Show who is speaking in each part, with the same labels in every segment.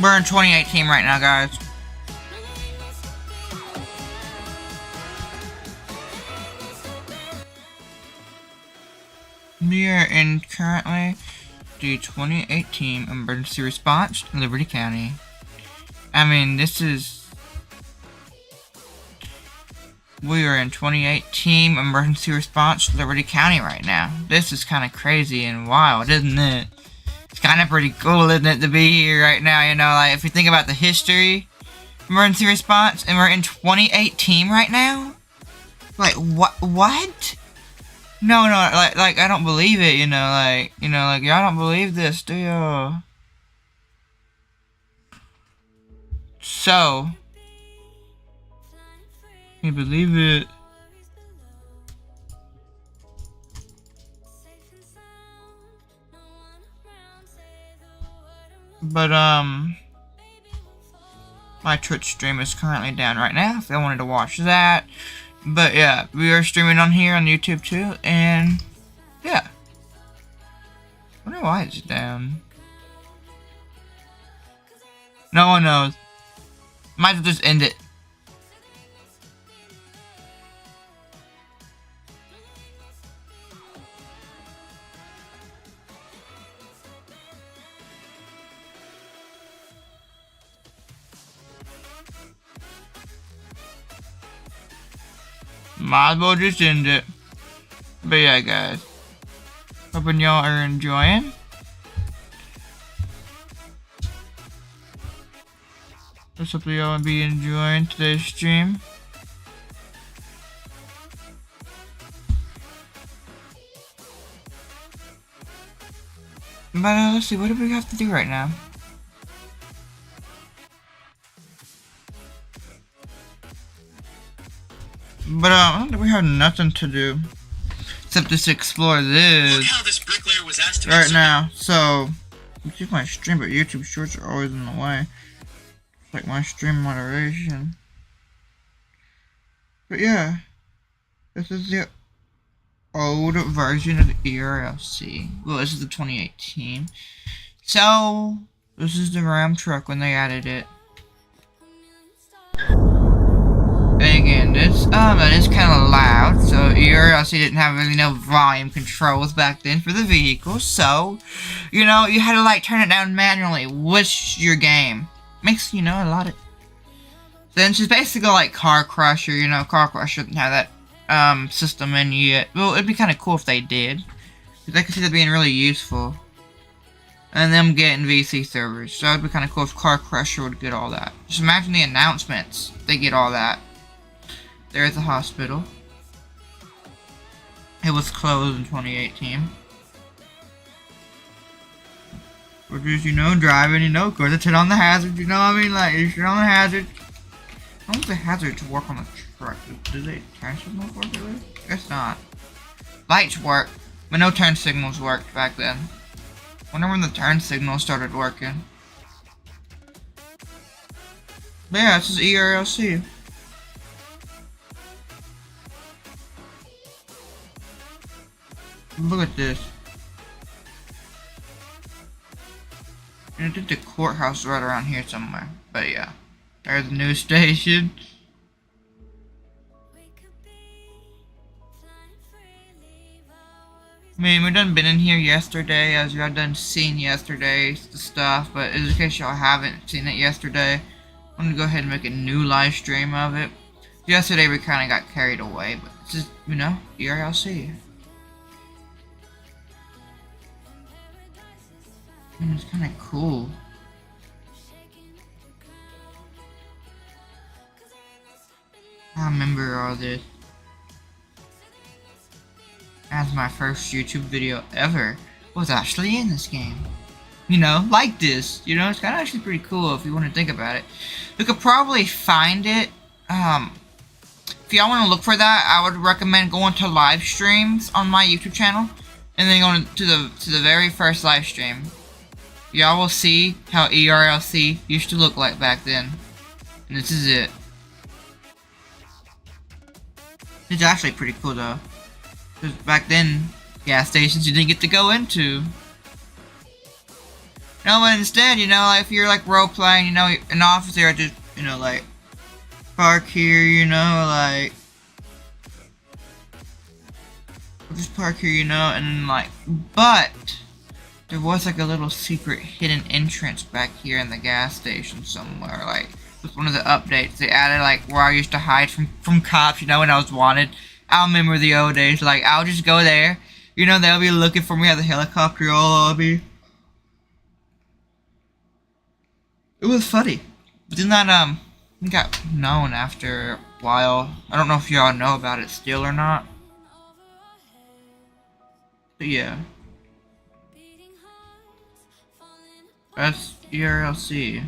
Speaker 1: We're in 2018 right now, guys. We are in currently the 2018 emergency response in Liberty County. I mean, we are in 2018 emergency response Liberty County right now. This is kind of crazy and wild, isn't it? It's kind of pretty cool, isn't it, to be here right now, you know, like, if you think about the history, emergency response, and we're in 2018 right now? Like, what? No, like, I don't believe it, you know, like, y'all don't believe this, do you? So, can you believe it? But, my Twitch stream is currently down right now, if y'all wanted to watch that. But, yeah, we are streaming on here on YouTube, too, and, yeah. I wonder why it's down. No one knows. Might as well just end it. Might as well just end it. But yeah, guys. Hoping y'all are enjoying. Just hope y'all will be enjoying today's stream. But let's see, what do we have to do right now? But we have nothing to do except just explore this.
Speaker 2: Look how this bricklayer was asked to
Speaker 1: right now. So, keep my stream, but YouTube shorts are always in the way. It's like my stream moderation. But yeah, this is the old version of the ERLC. Well, this is the 2018. So, this is the Ram truck when they added it. And again, it is kind of loud, so ERLC didn't have really no volume controls back then for the vehicle, so, you know, you had to, like, turn it down manually with your game. Makes, you know, a lot of... Then she's basically like Car Crusher, you know, Car Crusher doesn't have that, system in yet. Well, it'd be kind of cool if they did. Because I could see that being really useful. And them getting VC servers, so it'd be kind of cool if Car Crusher would get all that. Just imagine the announcements, they get all that. There's the hospital. It was closed in 2018. Or just, you know, driving, you know, of course, turn on the hazard, you know what I mean? Like, you turn on the hazard. I want the hazard to work on the truck. Do they turn signals work really? Guess not. Lights work, but no turn signals worked back then. Wonder when the turn signals started working. But yeah, this is ERLC. Look at this. And I think the courthouse is right around here somewhere. But yeah. There's the news station. I mean, we done been in here yesterday, as y'all done seen yesterday, the stuff, but in case y'all haven't seen it yesterday, I'm gonna go ahead and make a new live stream of it. Yesterday we kinda got carried away, but this is, you know, ERLC. And it's kinda cool. I remember all this. As my first YouTube video ever was actually in this game. You know, like this. You know, it's kind of actually pretty cool if you want to think about it. You could probably find it. If y'all want to look for that, I would recommend going to live streams on my YouTube channel, and then going to the very first live stream. Y'all will see how ERLC used to look like back then, and this is it. It's actually pretty cool though. Because back then, gas stations you didn't get to go into. No, but instead, you know, like, if you're, like, role-playing, you know, an officer just, you know, like, park here, you know, like, just park here, you know, and then, like, but there was, like, a little secret hidden entrance back here in the gas station somewhere, like, with one of the updates. They added, like, where I used to hide from cops, you know, when I was wanted. I remember the old days, like, I'll just go there, you know, they'll be looking for me at the helicopter all lobby. It was funny. But then that, it got known after a while. I don't know if y'all know about it still or not. But yeah. That's ERLC.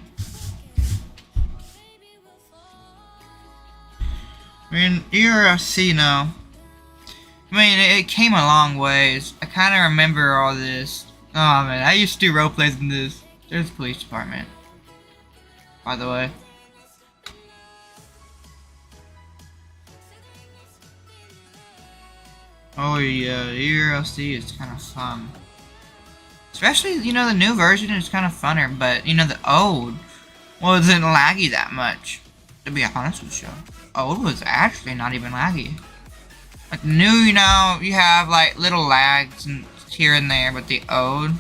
Speaker 1: I mean, ERLC now. I mean, it came a long ways. I kind of remember all this. Oh man, I used to do roleplays in this. There's the police department, by the way. Oh yeah, ERLC is kind of fun. Especially, you know, the new version is kind of funner, but, you know, the old wasn't laggy that much. To be honest with you. Old was actually not even laggy. Like, new, you know, you have, like, little lags and here and there, but the old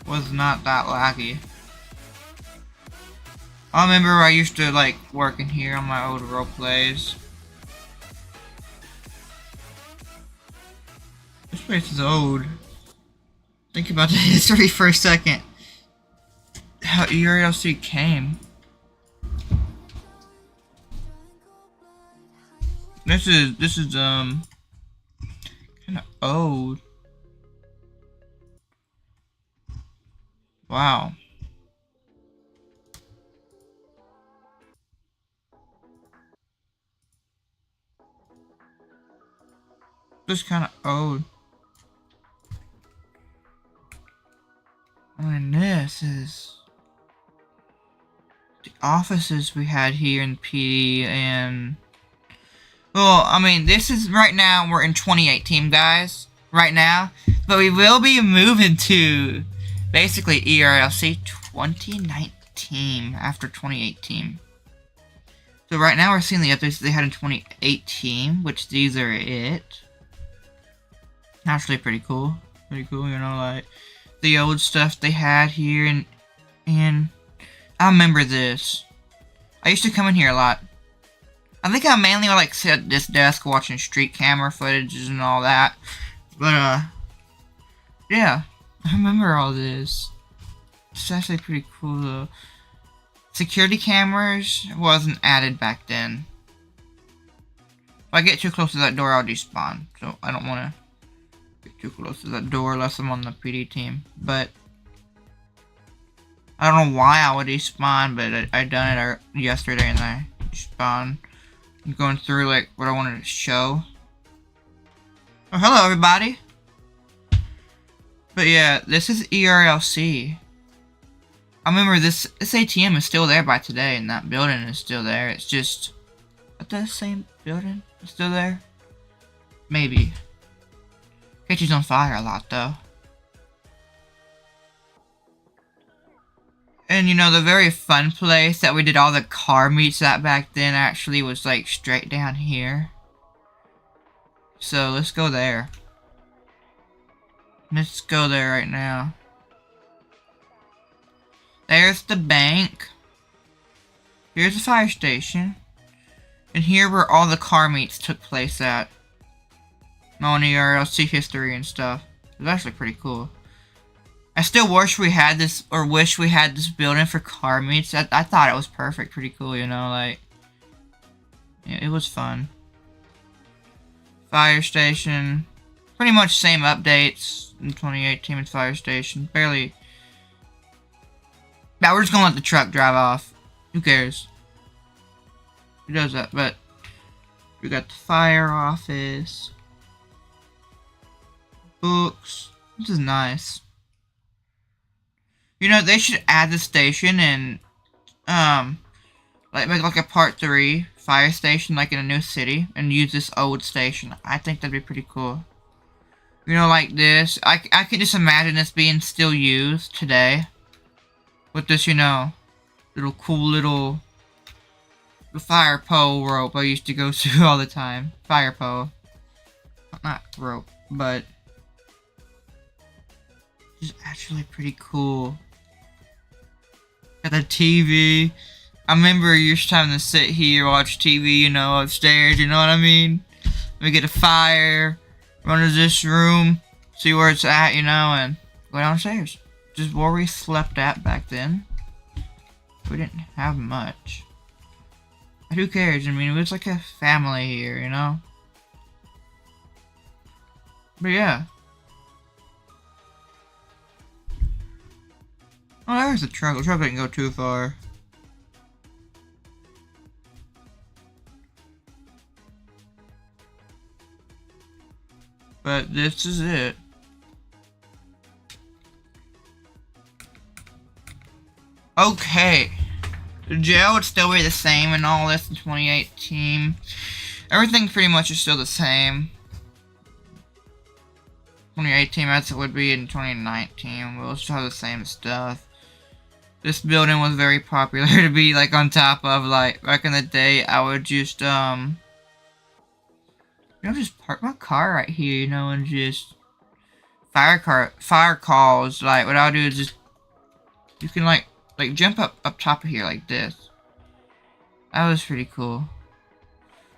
Speaker 1: was not that laggy. I remember I used to, like, work in here on my old roleplays. This place is old. Think about the history for a second. How ERLC came. This is kind of old. Wow. This is kind of old. I mean, this is the offices we had here in PD, and well, I mean, this is right now, we're in 2018, guys, right now, but we will be moving to basically ERLC 2019 after 2018. So right now we're seeing the updates they had in 2018, which these are it. Actually pretty cool, you know, like the old stuff they had here, and I remember this. I used to come in here a lot. I think I mainly would like sit at this desk watching street camera footages and all that. But yeah, I remember all this. It's actually pretty cool though. Security cameras wasn't added back then. If I get too close to that door, I'll despawn. So I don't want to get too close to that door unless I'm on the PD team. But I don't know why I would despawn, but I done it yesterday and I despawned. I'm going through like what I wanted to show. Oh, hello everybody. But yeah, this is ERLC. I remember this ATM is still there by today, and that building is still there. It's just, is that the same building? It's still there? Maybe. Catches on fire a lot though. And you know, the very fun place that we did all the car meets at back then actually was like straight down here. So let's go there. Let's go there right now. There's the bank. Here's the fire station. And here where all the car meets took place at. On ERLC history and stuff. It's actually pretty cool. I still wish we had this, or wish we had this building for car meets. I thought it was perfect, pretty cool, you know, like. Yeah, it was fun. Fire station. Pretty much same updates in 2018 with fire station. Barely. Now we're just gonna let the truck drive off. Who cares? Who does that? But we got the fire office. Books. This is nice. You know, they should add the station and like make like a part 3 fire station like in a new city and use this old station. I think that'd be pretty cool. You know, like this. I can just imagine this being still used today. With this, you know, little cool little fire pole rope I used to go to all the time. Fire pole. Not rope, but it's actually pretty cool. Got the TV. I remember you used to having to sit here, watch TV, you know, upstairs, you know what I mean? We get a fire, run to this room, see where it's at, you know, and go downstairs. Just where we slept at back then. We didn't have much. But who cares? I mean, it was like a family here, you know? But yeah. Oh, there's the truck. The truck didn't go too far. But this is it. Okay. The jail would still be the same and all this in 2018. Everything pretty much is still the same. 2018 as it would be in 2019. We'll still have the same stuff. This building was very popular to be like on top of. Like back in the day, I would just just park my car right here, you know, and just fire calls. Like what I'll do is just you can like jump up top of here like this. That was pretty cool.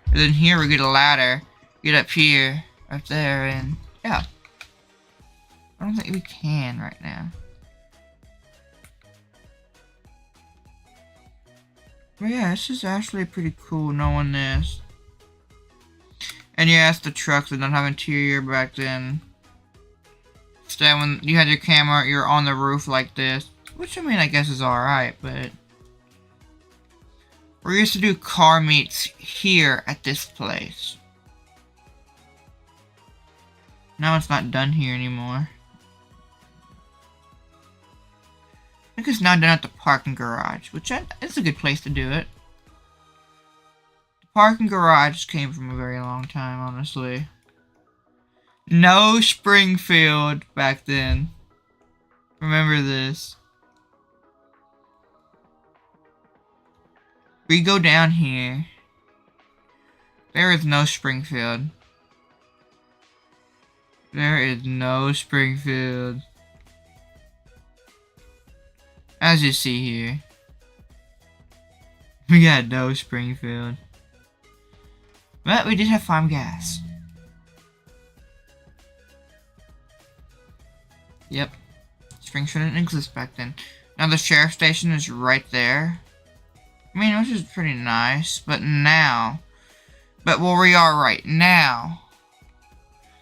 Speaker 1: And then here we get a ladder, get up here, up there, and yeah. I don't think we can right now. But yeah, this is actually pretty cool knowing this. And yes, the trucks did not have interior back then. Instead, when you had your camera, you're on the roof like this. Which, I mean, I guess is alright, but... we used to do car meets here at this place. Now it's not done here anymore. I think it's now done at the parking garage, which is a good place to do it. The parking garage came from a very long time, honestly. No Springfield back then. Remember this. We go down here. There is no Springfield. There is no Springfield. As you see here. We got no Springfield. But we did have farm gas. Yep. Springfield didn't exist back then. Now the sheriff station is right there. I mean, which is pretty nice. But now, where we are right now,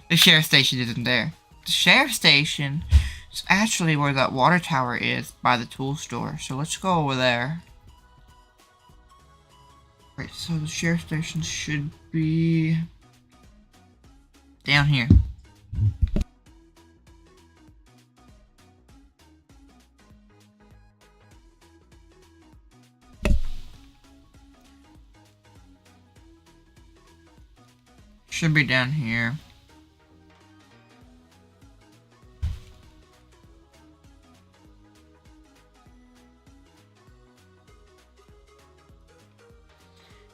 Speaker 1: the sheriff station isn't there. The sheriff station is actually where that water tower is by the tool store. So let's go over there. Right, so the sheriff station should be down here. Should be down here.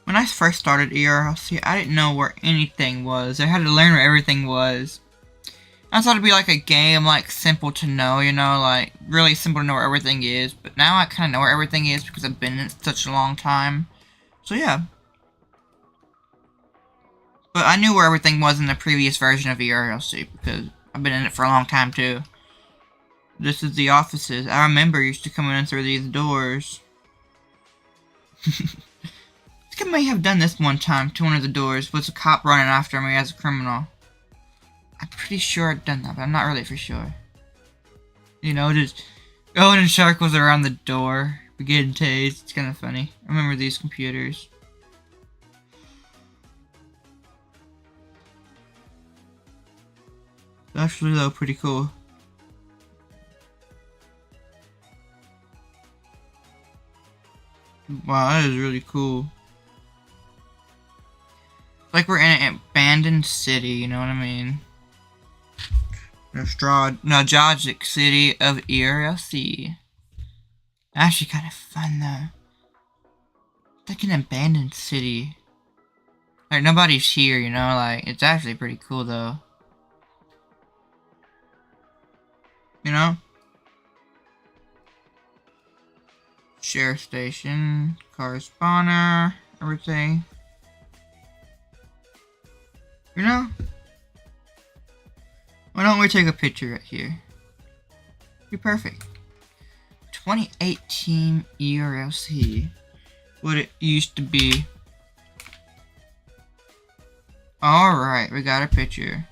Speaker 1: When I first started ERLC, I didn't know where anything was. I had to learn where everything was. I thought it'd be like a game, like simple to know, you know, like really simple to know where everything is. But now I kind of know where everything is because I've been in it such a long time. So yeah. But I knew where everything was in the previous version of ERLC because I've been in it for a long time too. This is the offices. I remember used to come in through these doors. I think I may have done this one time to one of the doors with a cop running after me as a criminal. I'm pretty sure I've done that, but I'm not really for sure. You know, just going in circles around the door, getting tased. It's kind of funny. I remember these computers. Actually, though, pretty cool. Wow, that is really cool. Like we're in an abandoned city, you know what I mean? Nostalgic City of ERLC. Actually kind of fun though. It's like an abandoned city. Like nobody's here, you know, like it's actually pretty cool though. You know? Share station, car spawner, everything. You know? Why don't we take a picture right here? Be perfect. 2018 ERLC. What it used to be. Alright, we got a picture.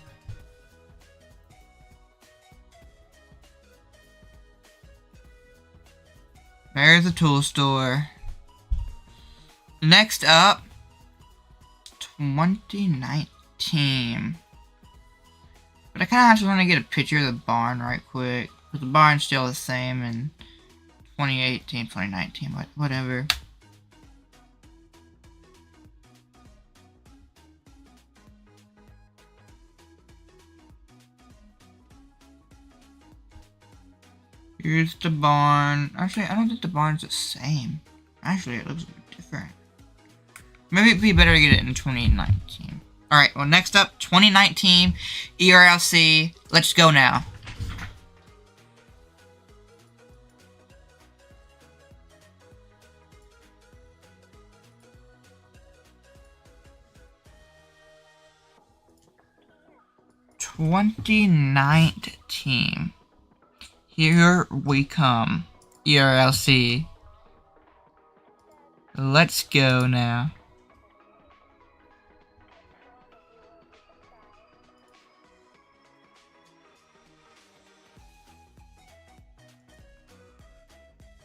Speaker 1: There's the tool store. Next up, 2019. But I kind of just want to get a picture of the barn right quick. But the barn's still the same in 2018, 2019, whatever. Here's the barn. Actually, I don't think the barn's the same. Actually, it looks a bit different. Maybe it'd be better to get it in 2019. Alright, well next up, 2019 ERLC. Let's go now. (2019) Here we come. ERLC. Let's go now.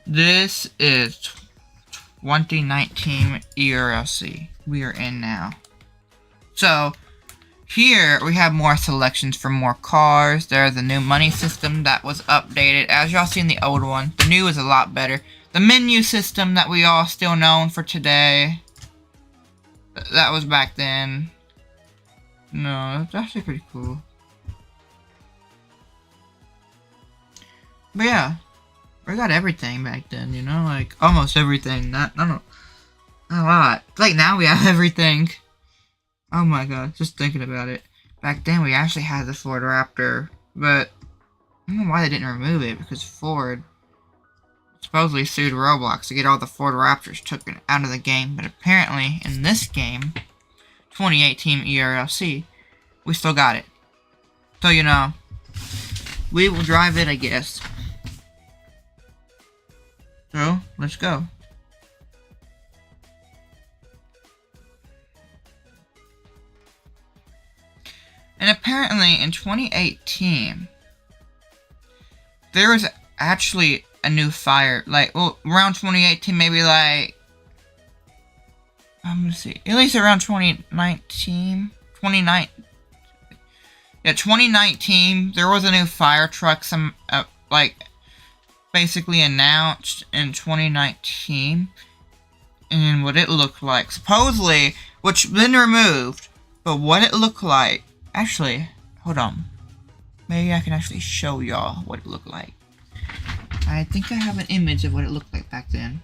Speaker 1: This is 2019 ERLC. We are in now. So, here we have more selections for more cars. There's the new money system that was updated. As y'all seen the old one, the new is a lot better. The menu system that we all still known for today, that was back then. No, it's actually pretty cool. But yeah, we got everything back then, you know, like almost everything. Not a lot. Like now we have everything. Oh my god, just thinking about it. Back then we actually had the Ford Raptor, but I don't know why they didn't remove it, because Ford supposedly sued Roblox to get all the Ford Raptors taken out of the game, but apparently in this game, 2018 ERLC, we still got it. So you know, we will drive it, I guess. So, let's go. And apparently in 2018, there was actually a new fire, like, well, around 2018, maybe like, I'm gonna see, at least around 2019, yeah, 2019, there was a new fire truck, like, basically announced in 2019, and what it looked like, supposedly, which been removed, but what it looked like. Actually, hold on. Maybe I can actually show y'all what it looked like. I think I have an image of what it looked like back then.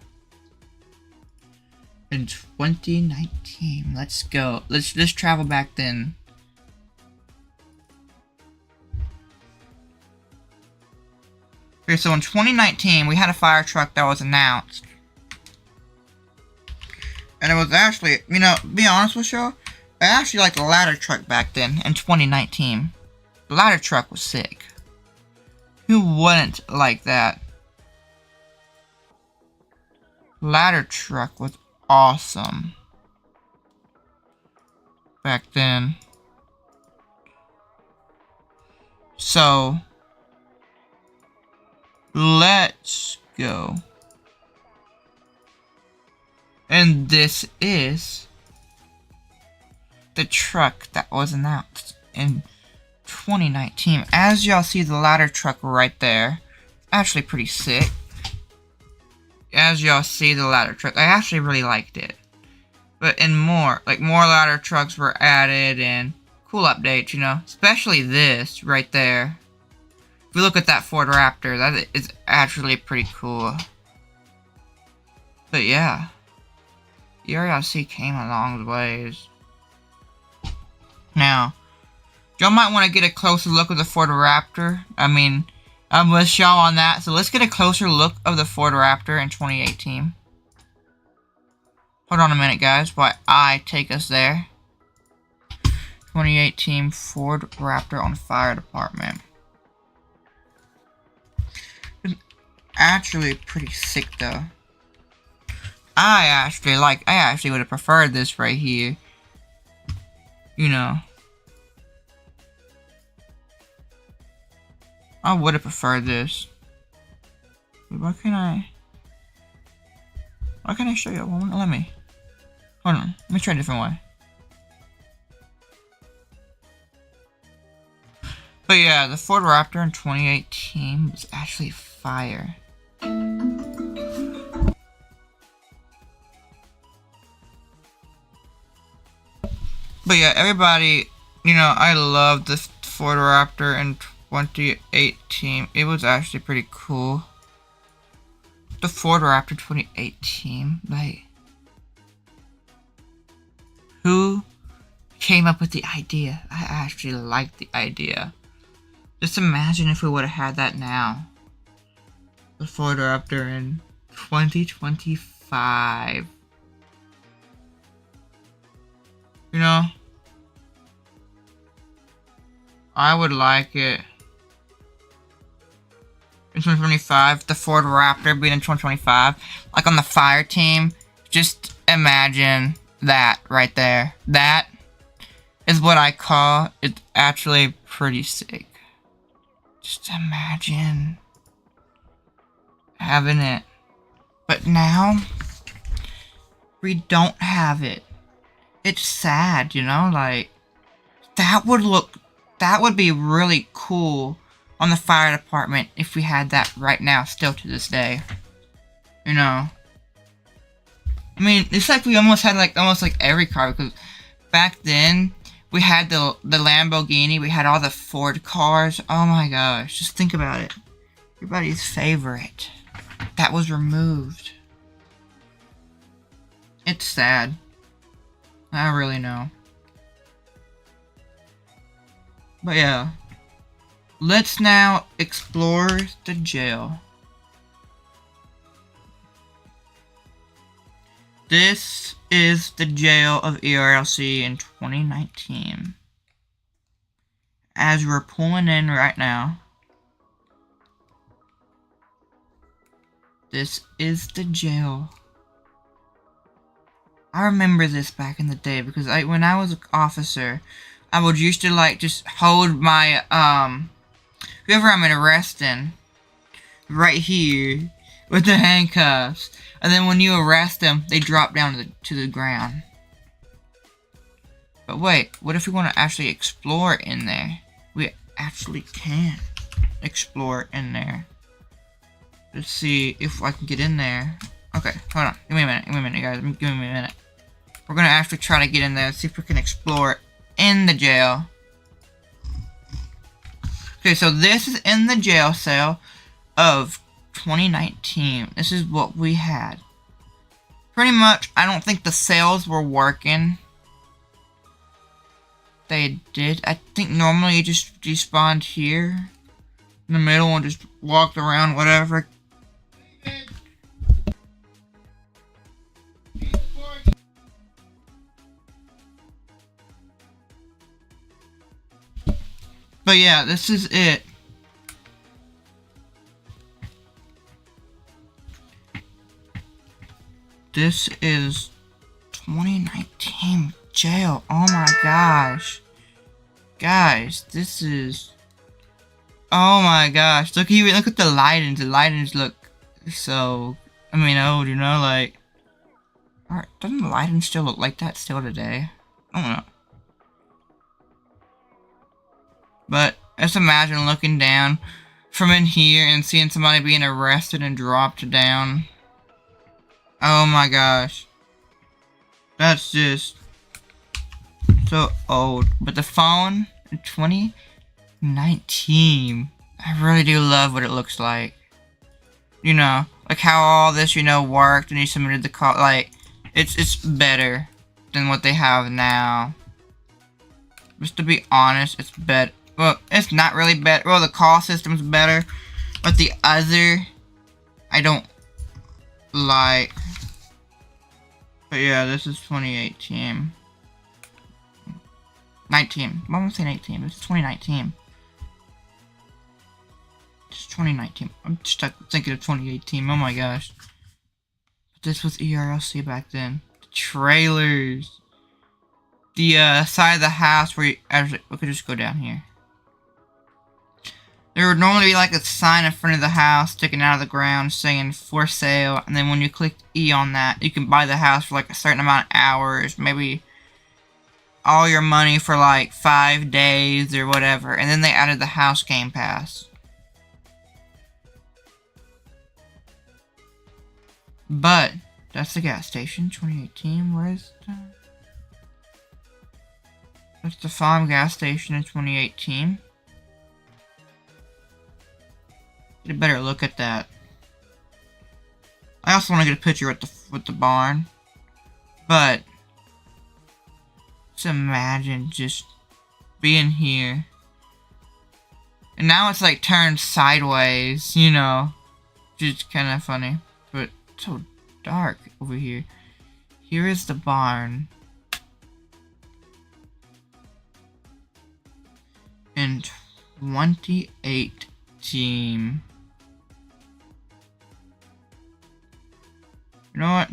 Speaker 1: In 2019. Let's go. Let's travel back then. Okay, so in 2019, we had a fire truck that was announced. And it was actually, you know, be honest with y'all, I actually liked the ladder truck back then, in 2019. The ladder truck was sick. Who wouldn't like that? Ladder truck was awesome. Back then. So, let's go. And this is the truck that was announced in 2019. As y'all see the ladder truck right there, actually pretty sick. As y'all see the ladder truck, I actually really liked it. But in more ladder trucks were added and cool updates, you know, especially this right there. If we look at that Ford Raptor, that is actually pretty cool. But yeah, ERLC came a long ways. Now, y'all might want to get a closer look of the Ford Raptor. I mean, I'm with y'all on that. So let's get a closer look of the Ford Raptor in 2018. Hold on a minute, guys, while I take us there. 2018 Ford Raptor on fire department. It's actually pretty sick, though. I actually would have preferred this right here. You know. I would have preferred this. Why can't I show you? Let me. Hold on. Let me try a different way. But yeah, the Ford Raptor in 2018 was actually fire. But yeah, everybody, you know, I love the Ford Raptor in 2018. It was actually pretty cool. The Ford Raptor 2018, like, who came up with the idea? I actually like the idea. Just imagine if we would have had that now. The Ford Raptor in 2025. You know, I would like it in 2025, the Ford Raptor being in 2025, like on the fire team. Just imagine that right there. That is what I call it. Actually pretty sick. Just imagine having it. But now we don't have it. It's sad, you know, like, that would be really cool on the fire department if we had that right now, still to this day. You know, I mean, it's like we almost had almost like every car, because back then we had the Lamborghini, we had all the Ford cars. Oh my gosh, just think about it. Everybody's favorite that was removed. It's sad. I really know. But yeah, let's now explore the jail. This is the jail of ERLC in 2019. As we're pulling in right now, this is the jail. I remember this back in the day because when I was an officer, I would used to like just hold my whoever I'm arresting right here with the handcuffs, and then when you arrest them, they drop down to the ground. But wait, what if we want to actually explore in there? We actually can explore in there. Let's see if I can get in there. Okay, hold on. Give me a minute, guys. Give me a minute. We're gonna actually try to get in there and see if we can explore in the jail. Okay, so this is in the jail cell of 2019. This is what we had. Pretty much, I don't think the cells were working. They did. I think normally you just despawned here in the middle and just walked around, whatever. But yeah, this is it. This is 2019 jail. Oh my gosh. Guys, this is... Oh my gosh. Look at the lightings. The lightings look so... old, you know, like... Alright, doesn't the lighting still look like that still today? I don't know. But just imagine looking down from in here and seeing somebody being arrested and dropped down. Oh my gosh. That's just so old. But the phone in 2019. I really do love what it looks like. You know, like how all this, you know, worked and you submitted the call. Like, it's better than what they have now. Just to be honest, it's better. Well, it's not really better. Well, the call system's better, but the other, I don't like. But yeah, this is 2018. 19. Why am I saying 18? This is 2019. It's 2019. I'm stuck thinking of 2018. Oh my gosh. But this was ERLC back then. The trailers. The side of the house where you actually, we could just go down here. There would normally be like a sign in front of the house sticking out of the ground saying for sale, and then when you click E on that, you can buy the house for like a certain amount of hours, maybe all your money for like 5 days or whatever, and then they added the house game pass. But that's the gas station, 2018. Where's the... That's the farm gas station in 2018. Get a better look at that. I also want to get a picture with the barn. But just imagine just being here. And now it's like turned sideways, you know. Just kind of funny. But it's so dark over here. Here is the barn. In 2018. You know what?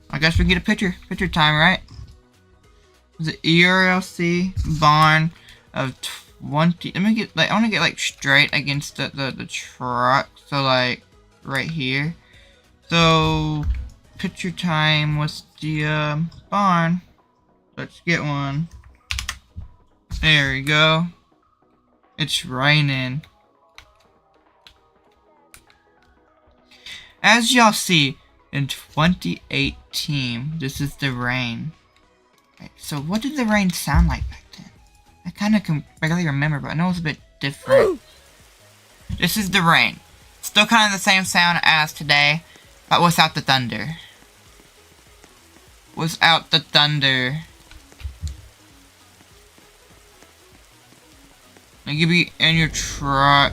Speaker 1: I guess we get a picture time, right? The ERLC barn of 20. Let me get like I want to get like straight against the truck. So like right here. So picture time was the barn. Let's get one. There we go. It's raining. As y'all see, in 2018, this is the rain. Okay, so what did the rain sound like back then? I kind of can barely remember, but I know it's a bit different. This is the rain. Still kind of the same sound as today, but without the thunder. Without the thunder. Like you'd be in your truck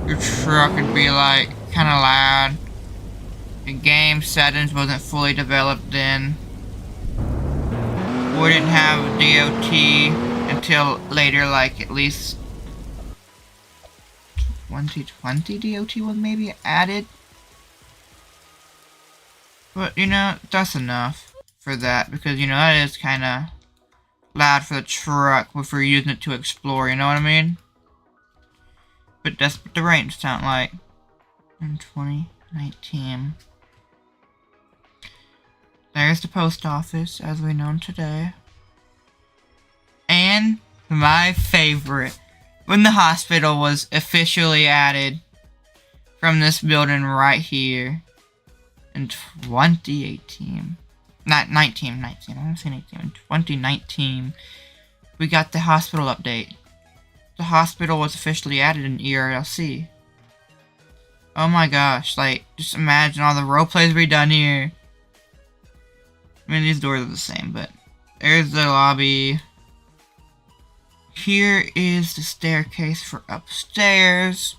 Speaker 1: would be like kind of loud. The game settings wasn't fully developed then. We didn't have DOT until later, like at least 2020 DOT was maybe added. But you know, that's enough for that because you know that is kind of loud for the truck if we're using it to explore, you know what I mean? But that's what the rain sound like in 2019. There's the post office as we know today. And my favorite, when the hospital was officially added from this building right here in 2018. Not 19, I want to say 19. In 2019, we got the hospital update. The hospital was officially added in ERLC. Oh my gosh, like, just imagine all the role plays we done here. I mean, these doors are the same, but there's the lobby. Here is the staircase for upstairs.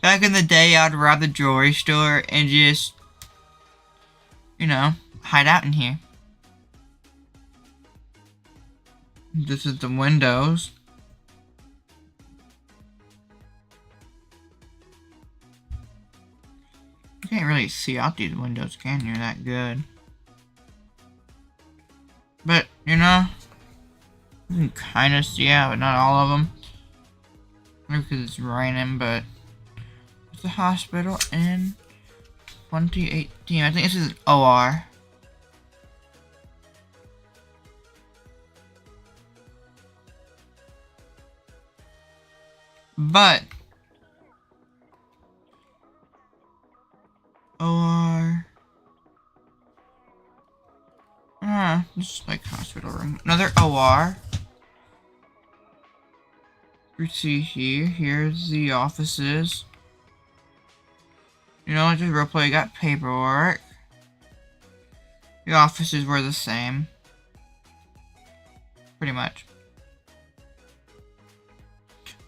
Speaker 1: Back in the day, I'd rob the jewelry store and just, you know, hide out in here. This is the windows. You can't really see out these windows, can you? That good. But, you know, you can kind of see out, but not all of them. Maybe because it's raining, but it's the hospital in 2018. I think this is an OR. But OR. This is like hospital room. Another OR. You see here. Here's the offices. You know, just real play. Got paperwork. The offices were the same. Pretty much.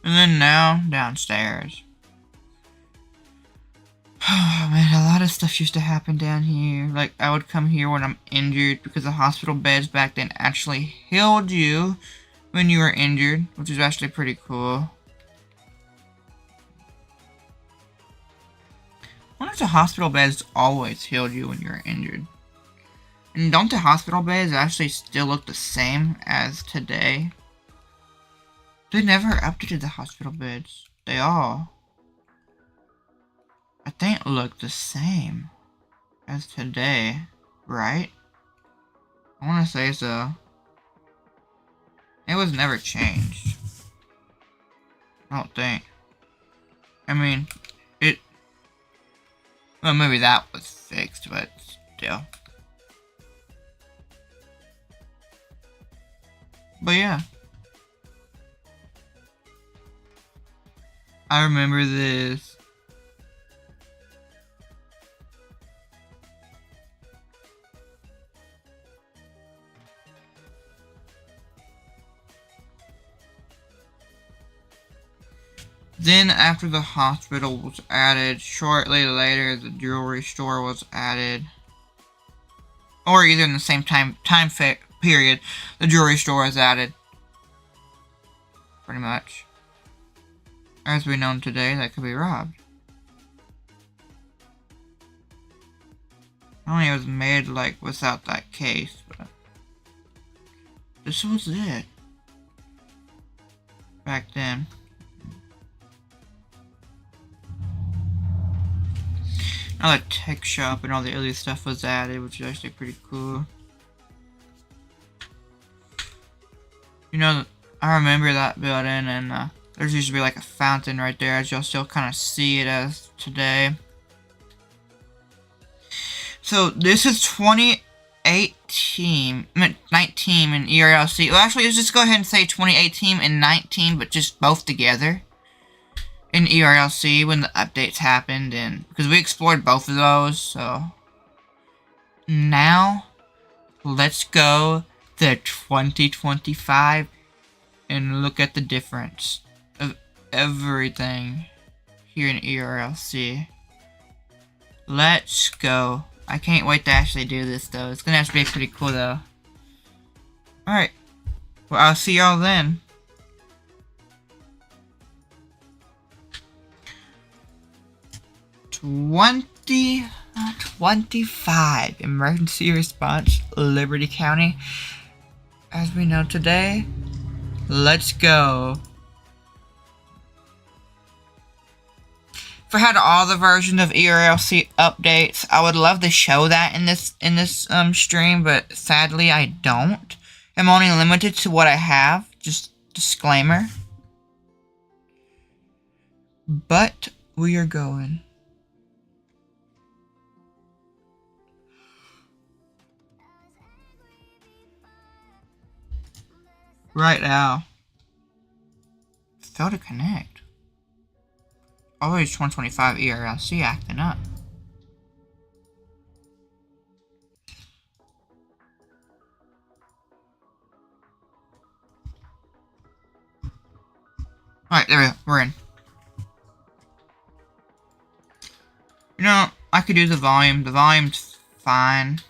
Speaker 1: And then now, downstairs. Oh man, a lot of stuff used to happen down here. Like, I would come here when I'm injured because the hospital beds back then actually healed you when you were injured, which is actually pretty cool. I wonder if the hospital beds always healed you when you were injured. And don't the hospital beds actually still look the same as today? They never updated the hospital beds. They all, I think, look the same as today, right? I want to say so. It was never changed. I don't think. I mean, well, maybe that was fixed, but still. But yeah. I remember this. Then after the hospital was added, shortly later the jewelry store was added. Or either in the same time period, the jewelry store was added. Pretty much. As we know today, that could be robbed. Only it was made like without that case, but this was it. Back then. Now the tech shop and all the other stuff was added, which is actually pretty cool. You know, I remember that building, and there's used to be like a fountain right there, as you'll still kind of see it as today. So this is 2018, 19 in ERLC. Well, actually, let's just go ahead and say 2018 and 19, but just both together. In ERLC when the updates happened, and because we explored both of those. So now let's go to 2025 and look at the difference of everything here in ERLC. Let's go. I can't wait to actually do this though. It's gonna have to be pretty cool though. Alright, well, I'll see y'all then. 2025 emergency response, Liberty County. As we know today, let's go. If I had all the versions of ERLC updates, I would love to show that in this stream, but sadly I don't. I'm only limited to what I have. Just disclaimer. But we are going. Right now. Failed to connect. Always 2025 ERLC acting up. Alright, there we go. We're in. You know, I could do the volume. The volume's fine.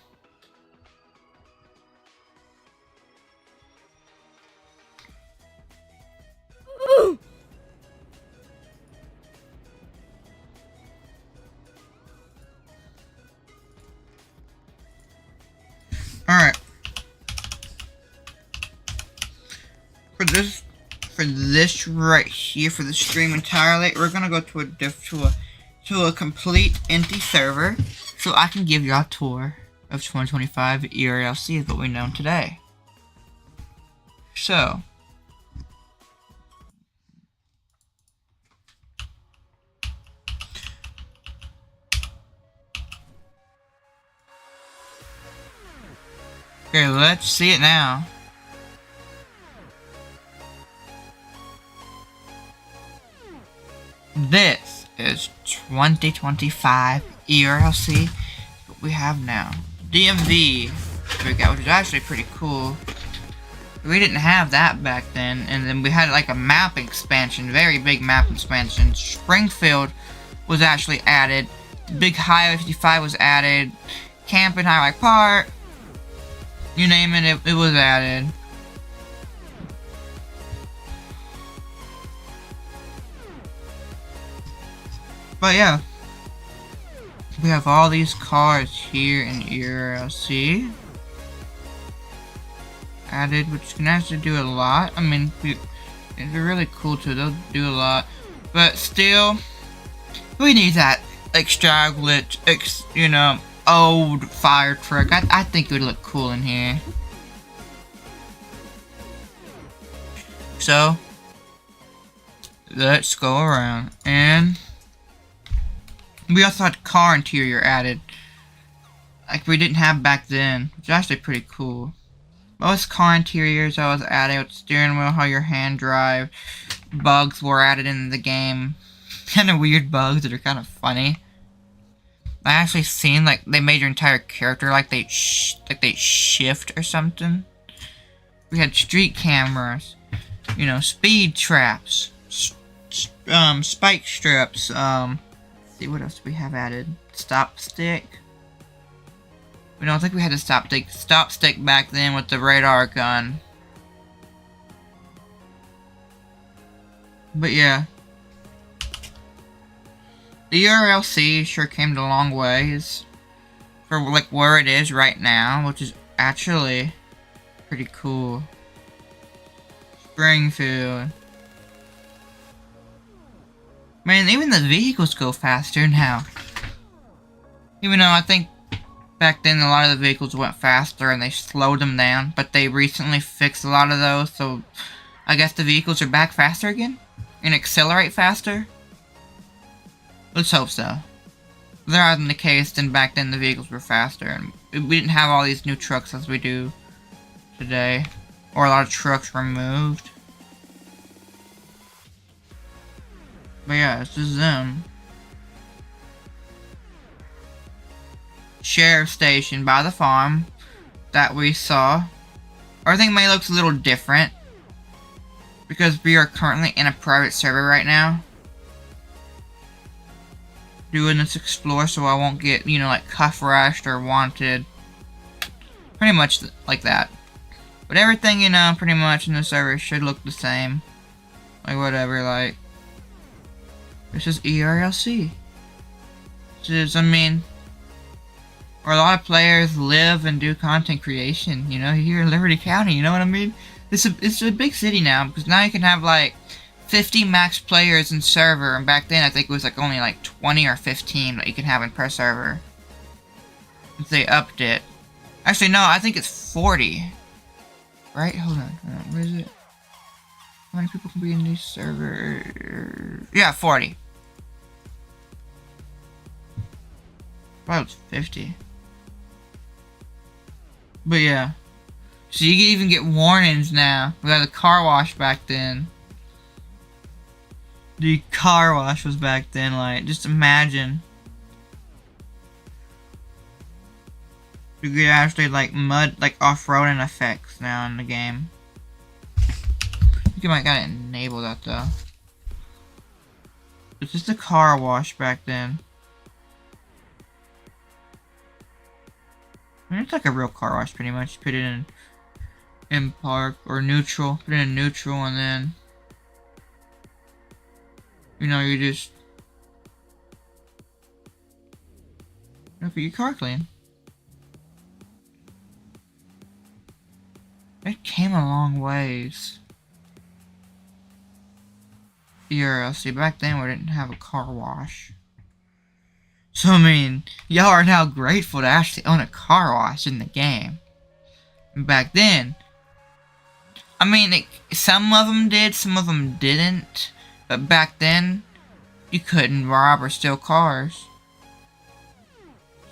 Speaker 1: Alright. For this right here, for the stream entirely, we're gonna go to a complete empty server, so I can give y'all a tour of 2025 ERLC is what we know today. So. Okay, let's see it now. This is 2025 ERLC. What we have now. DMV. Which is actually pretty cool. We didn't have that back then, and then we had like a map expansion, very big map expansion. Springfield was actually added. Big Highway 55 was added. Camp in Highway Park. You name it, it was added. But yeah, we have all these cars here in ERLC added, which can actually do a lot. I mean, they're really cool too. They'll do a lot, but still, we need that extravagant, you know, old fire truck. I think it would look cool in here. So let's go around, and we also had car interior added, like we didn't have back then, which is actually pretty cool. Most car interiors I was added with steering wheel, how your hand drive. Bugs were added in the game. Kind of weird bugs that are kind of funny. I actually seen like they made your entire character like they shift or something. We had street cameras, you know, speed traps, spike strips. Let's see what else do we have added. Stop stick. We don't think we had the stop stick back then with the radar gun. But yeah. The ERLC sure came a long ways for like where it is right now, which is actually pretty cool. Springfield. Man, even the vehicles go faster now. Even though I think back then, a lot of the vehicles went faster and they slowed them down, but they recently fixed a lot of those, so I guess the vehicles are back faster again? And accelerate faster? Let's hope so. If that wasn't the case, then back then the vehicles were faster, and we didn't have all these new trucks as we do today. Or a lot of trucks removed. But yeah, this is them. Sheriff station by the farm that we saw. Everything may look a little different because we are currently in a private server right now doing this explore, so I won't get, you know, like cuff rushed or wanted. Pretty much like that. But everything, you know, pretty much in the server should look the same. Like whatever, like this is ERLC. This is, I mean, where a lot of players live and do content creation, you know, here in Liberty County, you know what I mean? It's a big city now, because now you can have like 50 max players in server, and back then I think it was like only like 20 or 15 that you can have in per server. If they upped it. Actually, no, I think it's 40. Right? Hold on, where is it? How many people can be in these servers? Yeah, 40. Well, it's 50. But yeah. So you can even get warnings now. We had a car wash back then. The car wash was back then, like, just imagine. You could actually, like, mud, like, off-roading effects now in the game. You might gotta enable that, though. It's just a car wash back then. I mean, it's like a real car wash, pretty much. Put it in park or neutral. Put it in neutral, and then, you know, you just put your car clean. It came a long ways. Yeah, see, back then we didn't have a car wash. So, I mean, y'all are now grateful to actually own a car wash in the game. And back then, I mean, some of them did, some of them didn't. But back then, you couldn't rob or steal cars.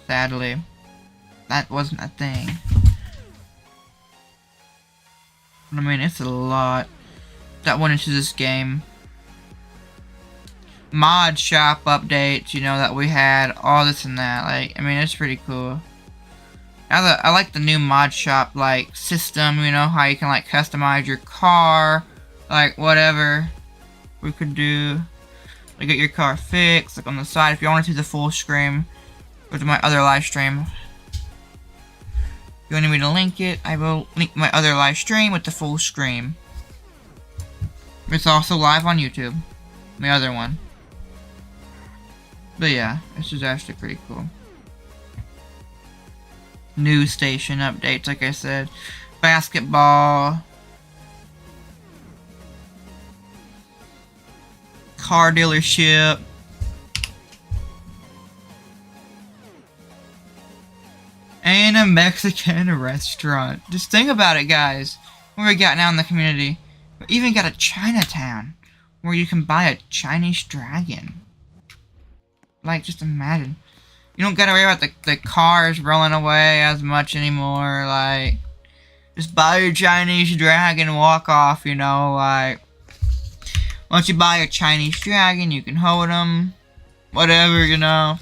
Speaker 1: Sadly, that wasn't a thing. I mean, it's a lot that went into this game. Mod shop updates, you know, that we had, all this and that. Like, I mean, it's pretty cool. I like the new mod shop, like, system, you know, how you can, like, customize your car, like, whatever we could do. Like, get your car fixed, like, on the side. If you want to see the full screen, go to my other live stream. If you want me to link it, I will link my other live stream with the full screen. It's also live on YouTube, my other one. But yeah, this is actually pretty cool. News station updates, like I said. Basketball. Car dealership. And a Mexican restaurant. Just think about it, guys. What we got now in the community. We even got a Chinatown where you can buy a Chinese dragon. Like, just imagine. You don't gotta worry about the cars rolling away as much anymore. Like, just buy your Chinese dragon and walk off, you know. Like, once you buy a Chinese dragon, you can hold them. Whatever, you know.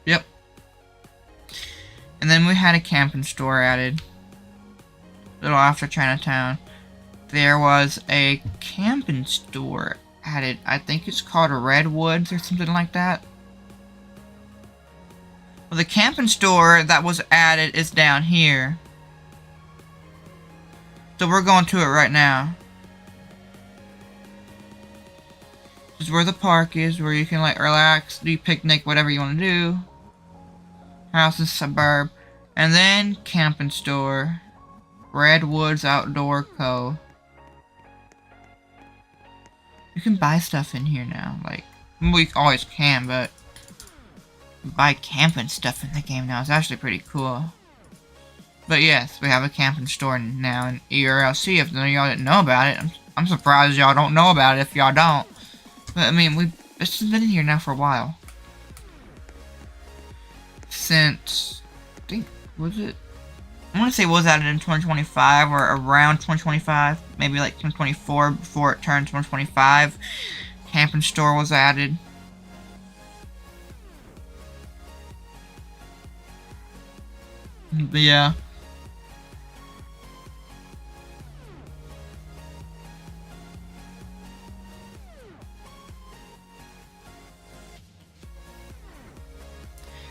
Speaker 1: Yep. And then we had a camping store added. A little after Chinatown. There was a camping store added. I think it's called Redwoods or something like that. Well, the camping store that was added is down here. So we're going to it right now. This is where the park is, where you can like relax, do picnic, whatever you want to do. House and suburb. And then camping store. Redwoods Outdoor Co. You can buy stuff in here now. Like, we always can, but buy camping stuff in the game now. It's actually pretty cool. But yes, we have a camping store now in ERLC. If none of y'all didn't know about it, I'm surprised y'all don't know about it if y'all don't. But I mean, it's been in here now for a while. Since, I think, was it? I want to say it was added in 2025 or around 2025. Maybe like 2024 before it turned 2025. Camping store was added. But yeah.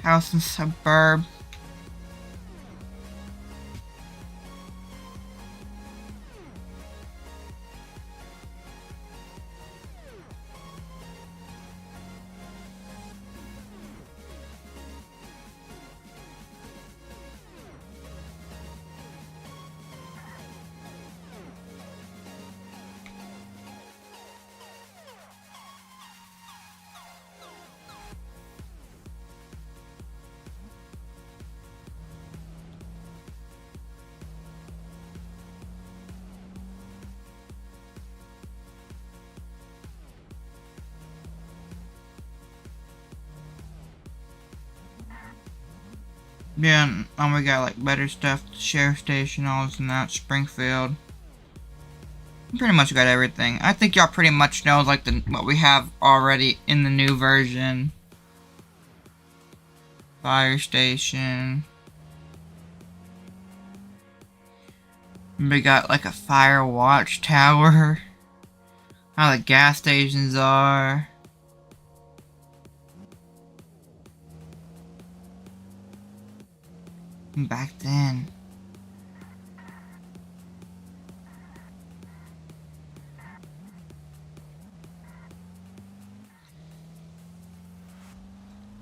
Speaker 1: House and suburb. Yeah, and we got like better stuff, sheriff station, all this and that, Springfield. Pretty much got everything. I think y'all pretty much know like what we have already in the new version. Fire station. We got like a fire watch tower. How the gas stations are. Back then.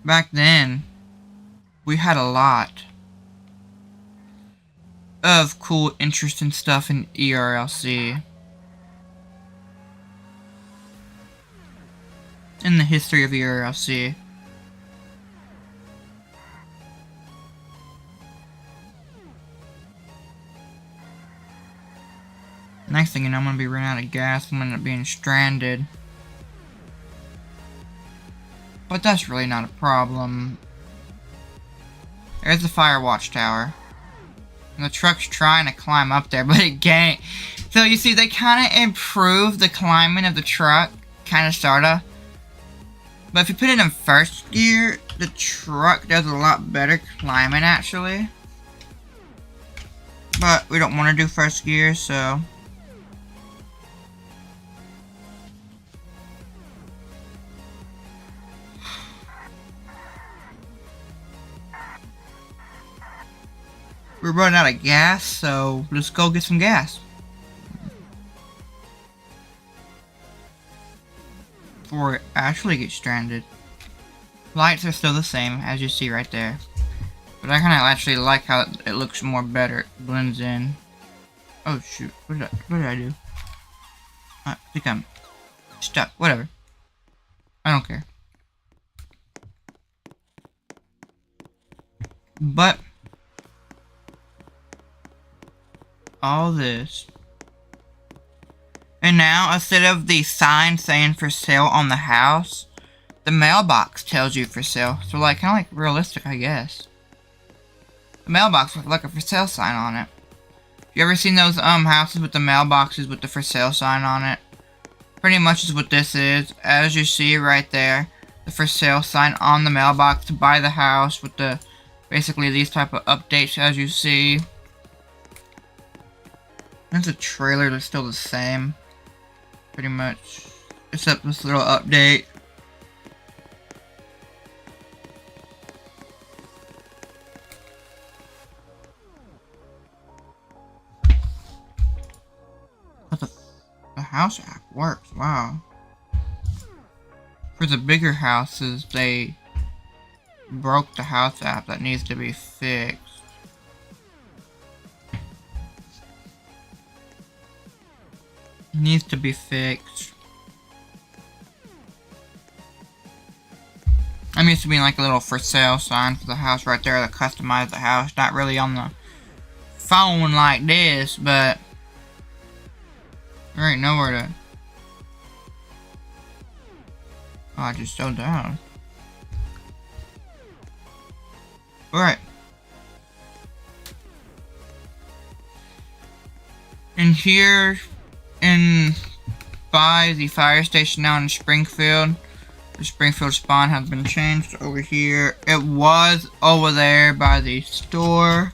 Speaker 1: Back then, we had a lot of cool, interesting stuff in ERLC. In the history of ERLC. Next thing you know, I'm gonna be running out of gas. I'm gonna end up being stranded. But that's really not a problem. There's the fire watch tower. And the truck's trying to climb up there, but it can't. So you see, they kind of improved the climbing of the truck, kind of, sorta. But if you put it in first gear, the truck does a lot better climbing, actually. But we don't want to do first gear, so... We're running out of gas, so let's go get some gas. Before it actually gets stranded. Lights are still the same, as you see right there. But I kind of actually like how it looks more better. It blends in. Oh shoot, what did I do? I think I'm stuck. Whatever. I don't care. But all this. And now, instead of the sign saying for sale on the house, the mailbox tells you for sale. So like, kind of like realistic, I guess. The mailbox with like a for sale sign on it. You ever seen those houses with the mailboxes with the for sale sign on it? Pretty much is what this is. As you see right there, the for sale sign on the mailbox to buy the house with the basically these type of updates as you see. There's a trailer that's still the same. Pretty much. Except this little update. But the house app works, wow. For the bigger houses, they broke the house app that needs to be fixed. Needs to be fixed. I'm used to being like a little for sale sign for the house right there that customized the house. Not really on the phone like this, but there ain't nowhere to. Oh, I just slowed down. Alright. And here by the fire station now in Springfield, the Springfield spawn has been changed over here. It was over there by the store.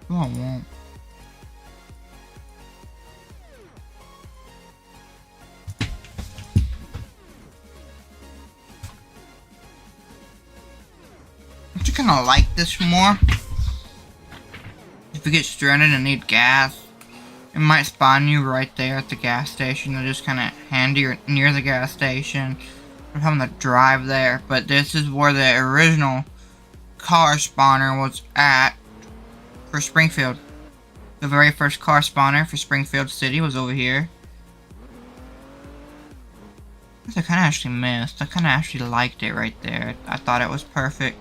Speaker 1: Oh, I won't. I kind of like this more. If you get stranded and need gas, it might spawn you right there at the gas station. They're just kind of handy or near the gas station. We're having to drive there, but this is where the original car spawner was at for Springfield. The very first car spawner for Springfield City was over here. I kind of actually missed. I kind of actually liked it right there. I thought it was perfect.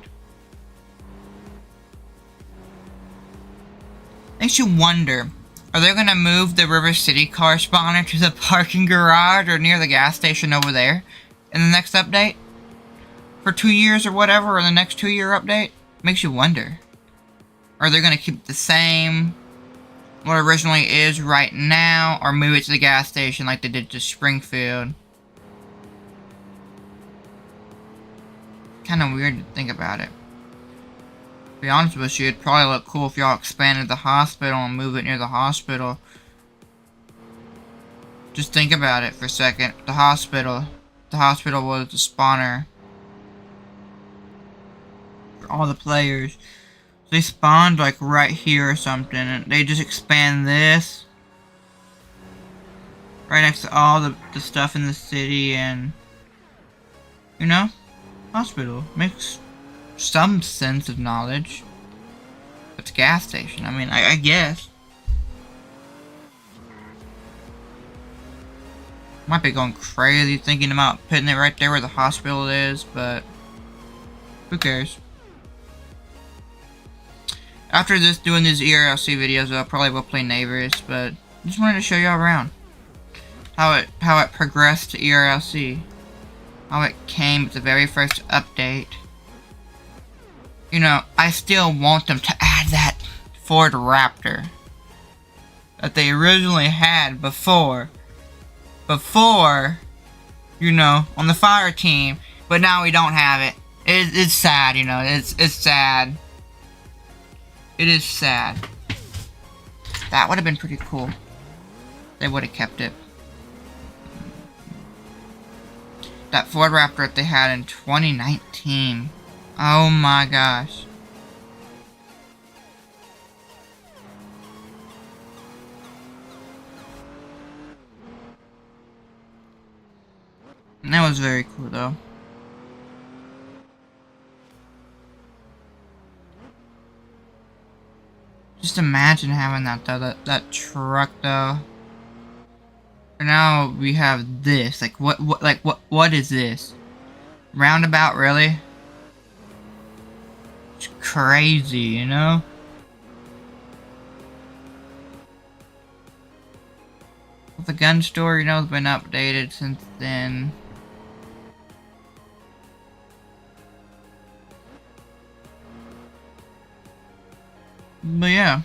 Speaker 1: Makes you wonder, are they going to move the River City car spawner to the parking garage or near the gas station over there in the next update? For 2 years or whatever, or the next 2-year update? Makes you wonder. Are they going to keep the same, what originally is right now, or move it to the gas station like they did to Springfield? Kind of weird to think about it. To be honest with you, it'd probably look cool if y'all expanded the hospital and move it near the hospital. Just think about it for a second. The hospital was the spawner for all the players. They spawned like right here or something, and they just expand this right next to all the stuff in the city, and you know, hospital makes some sense of knowledge. It's a gas station. I mean, I guess. Might be going crazy thinking about putting it right there where the hospital is, but who cares? After this, doing these ERLC videos, I probably will play Neighbors, but just wanted to show y'all around how it progressed to ERLC. how it came with the very first update. You know, I still want them to add that Ford Raptor that they originally had before, you know, on the fire team, but now we don't have it. It's sad, you know, it's sad. It is sad. That would have been pretty cool. They would have kept it. That Ford Raptor that they had in 2019. Oh my gosh. And that was very cool though. Just imagine having that though, that truck though. And now we have this. Like what is this? Roundabout, really? It's crazy, you know? The gun store, you know, has been updated since then. But yeah,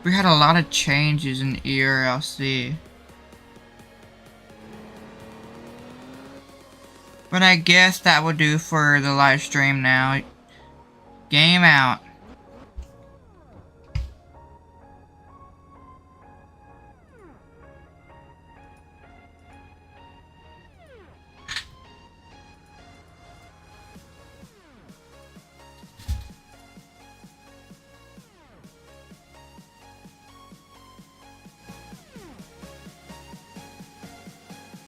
Speaker 1: we had a lot of changes in ERLC. But I guess that will do for the live stream now. Game out.